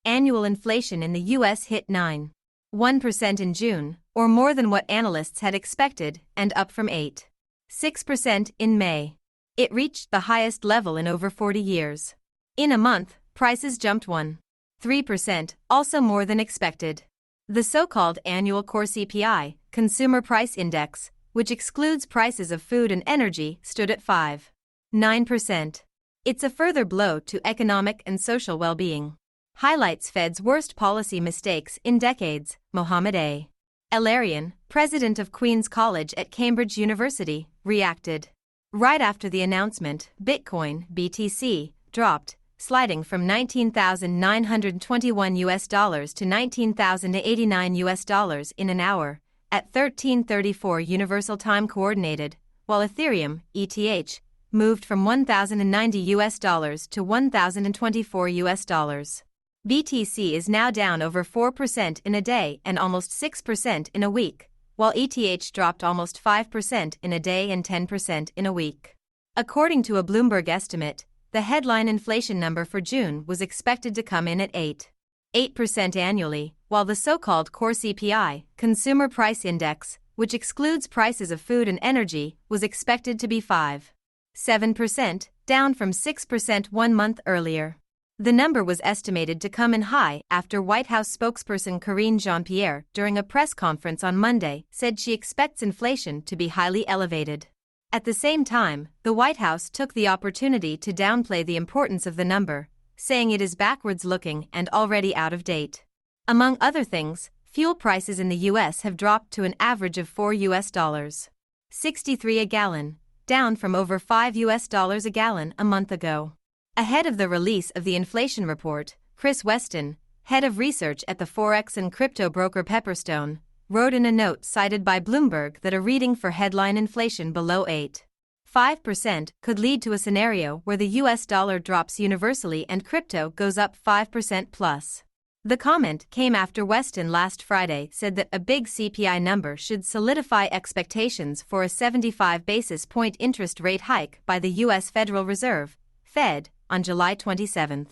annual inflation in the U.S. hit 9.1% in June, or more than what analysts had expected, and up from 8.6% in May. It reached the highest level in over 40 years. In a month, prices jumped 1.3%, also more than expected. The so-called annual core CPI, Consumer Price Index, which excludes prices of food and energy, stood at 5.9%. It's a further blow to economic and social well-being. Highlights Fed's worst policy mistakes in decades. Mohammed A. Elarian, president of Queen's College at Cambridge University, reacted. Right after the announcement, Bitcoin, BTC, dropped, sliding from $19,921 to $19,089 in an hour, at 13:34 Universal Time Coordinated, while Ethereum, ETH, moved from $1,090 to $1,024. BTC is now down over 4% in a day and almost 6% in a week, while ETH dropped almost 5% in a day and 10% in a week. According to a Bloomberg estimate, the headline inflation number for June was expected to come in at 8% annually, while the so-called core CPI, Consumer Price Index, which excludes prices of food and energy, was expected to be 5.7%, down from 6% 1 month earlier. The number was estimated to come in high after White House spokesperson Karine Jean-Pierre, during a press conference on Monday, said she expects inflation to be highly elevated. At the same time, the White House took the opportunity to downplay the importance of the number, saying it is backwards-looking and already out of date. Among other things, fuel prices in the U.S. have dropped to an average of $4.63 a gallon, down from over $5 a gallon a month ago. Ahead of the release of the inflation report, Chris Weston, head of research at the forex and crypto broker Pepperstone, wrote in a note cited by Bloomberg that a reading for headline inflation below 8.5% could lead to a scenario where the US dollar drops universally and crypto goes up 5% plus. The comment came after Weston last Friday said that a big CPI number should solidify expectations for a 75 basis point interest rate hike by the U.S. Federal Reserve, Fed, on July 27.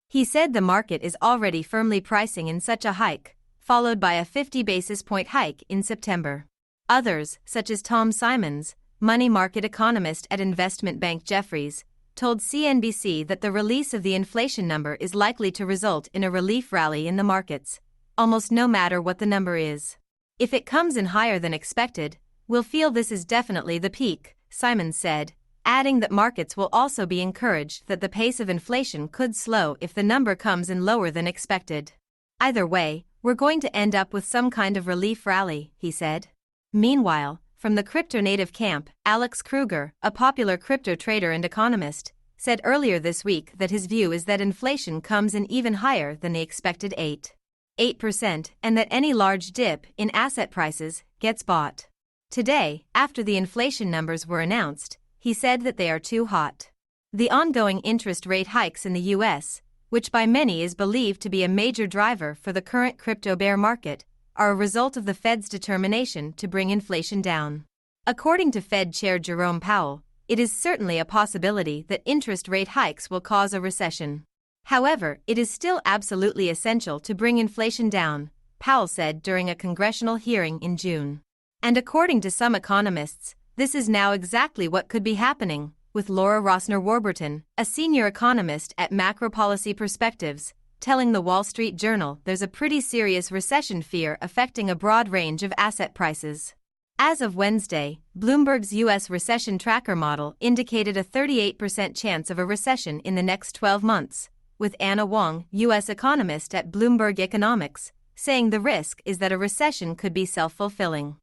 He said the market is already firmly pricing in such a hike, followed by a 50 basis point hike in September. Others, such as Tom Simons, money market economist at investment bank Jefferies, told CNBC that the release of the inflation number is likely to result in a relief rally in the markets, almost no matter what the number is. If it comes in higher than expected, we'll feel this is definitely the peak, Simons said, adding that markets will also be encouraged that the pace of inflation could slow if the number comes in lower than expected. Either way, we're going to end up with some kind of relief rally, he said. Meanwhile, from the crypto-native camp, Alex Kruger, a popular crypto trader and economist, said earlier this week that his view is that inflation comes in even higher than the expected 8% and that any large dip in asset prices gets bought. Today, after the inflation numbers were announced, he said that they are too hot. The ongoing interest rate hikes in the U.S., which by many is believed to be a major driver for the current crypto bear market, are a result of the Fed's determination to bring inflation down. According to Fed Chair Jerome Powell, it is certainly a possibility that interest rate hikes will cause a recession. However, it is still absolutely essential to bring inflation down, Powell said during a congressional hearing in June. And according to some economists, this is now exactly what could be happening, with Laura Rossner Warburton, a senior economist at Macro Policy Perspectives, telling the Wall Street Journal there's a pretty serious recession fear affecting a broad range of asset prices. As of Wednesday, Bloomberg's U.S. recession tracker model indicated a 38% chance of a recession in the next 12 months, with Anna Wong, U.S. economist at Bloomberg Economics, saying the risk is that a recession could be self-fulfilling.